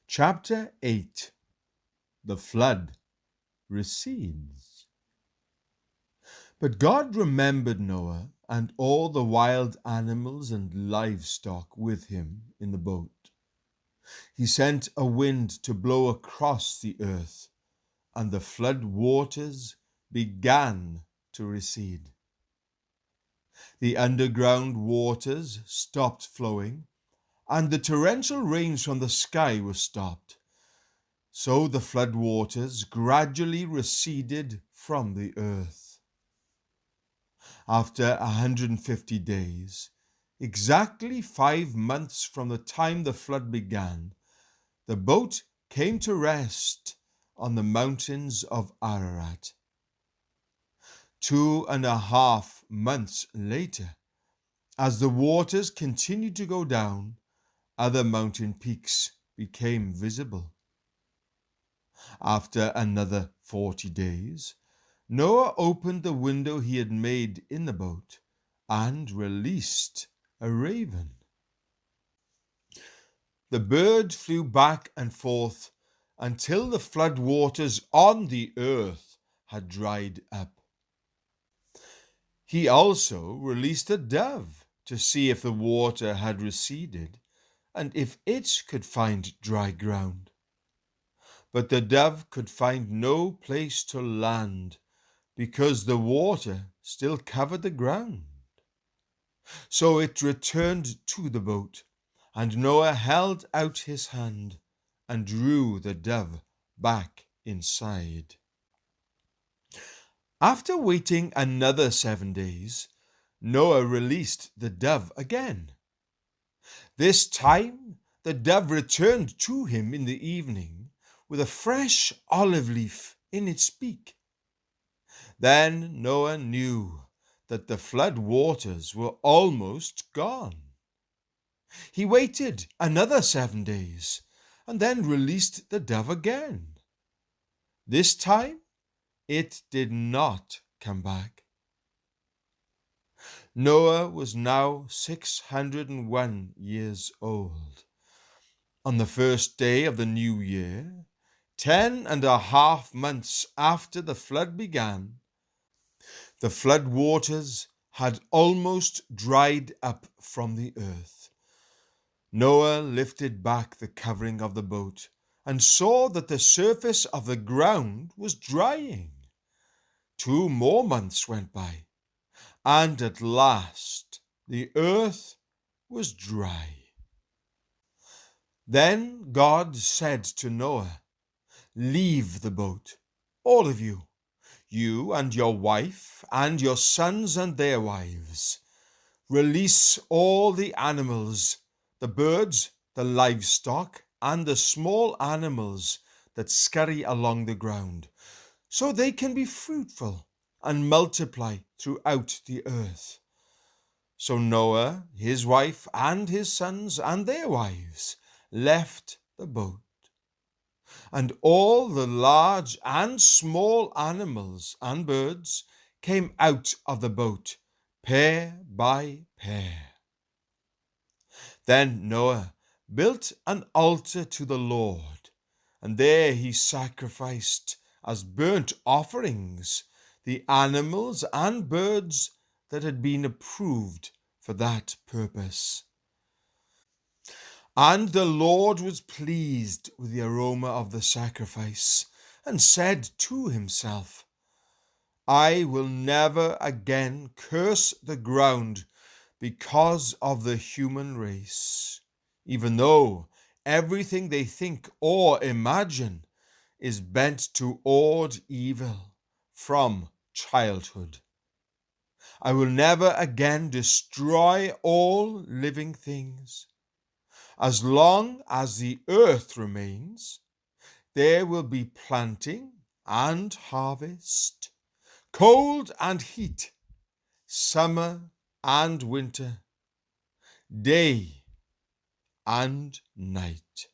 Chapter 8. The flood recedes. But God remembered Noah and all the wild animals and livestock with him in the boat. He sent a wind to blow across the earth, and the flood waters began to recede. The underground waters stopped flowing, and the torrential rains from the sky were stopped. So the flood waters gradually receded from the earth. After 150 days, exactly 5 months from the time the flood began, the boat came to rest on the mountains of Ararat. 2.5 months later, as the waters continued to go down, other mountain peaks became visible. After another 40 days, Noah opened the window he had made in the boat and released a raven. The bird flew back and forth until the flood waters on the earth had dried up. He also released a dove to see if the water had receded and if it could find dry ground. But the dove could find no place to land because the water still covered the ground. So it returned to the boat, and Noah held out his hand and drew the dove back inside. After waiting another 7 days, Noah released the dove again. This time, the dove returned to him in the evening with a fresh olive leaf in its beak. Then Noah knew that the flood waters were almost gone. He waited another 7 days and then released the dove again. This time, it did not come back. Noah was now 601 years old. On the first day of the new year, 10.5 months after the flood began, the flood waters had almost dried up from the earth. Noah lifted back the covering of the boat and saw that the surface of the ground was drying. 2 more months went by, and at last the earth was dry. Then God said to Noah, "Leave the boat, all of you, you and your wife and your sons and their wives. Release all the animals, the birds, the livestock, and the small animals that scurry along the ground, so they can be fruitful and multiply throughout the earth." So Noah, his wife, and his sons and their wives left the boat. And all the large and small animals and birds came out of the boat, pair by pair. Then Noah built an altar to the Lord, and there he sacrificed as burnt offerings the animals and birds that had been approved for that purpose. And the Lord was pleased with the aroma of the sacrifice, and said to himself, "I will never again curse the ground because of the human race, even though everything they think or imagine is bent toward evil from childhood. I will never again destroy all living things. As long as the earth remains, there will be planting and harvest, cold and heat, summer and winter, day and night."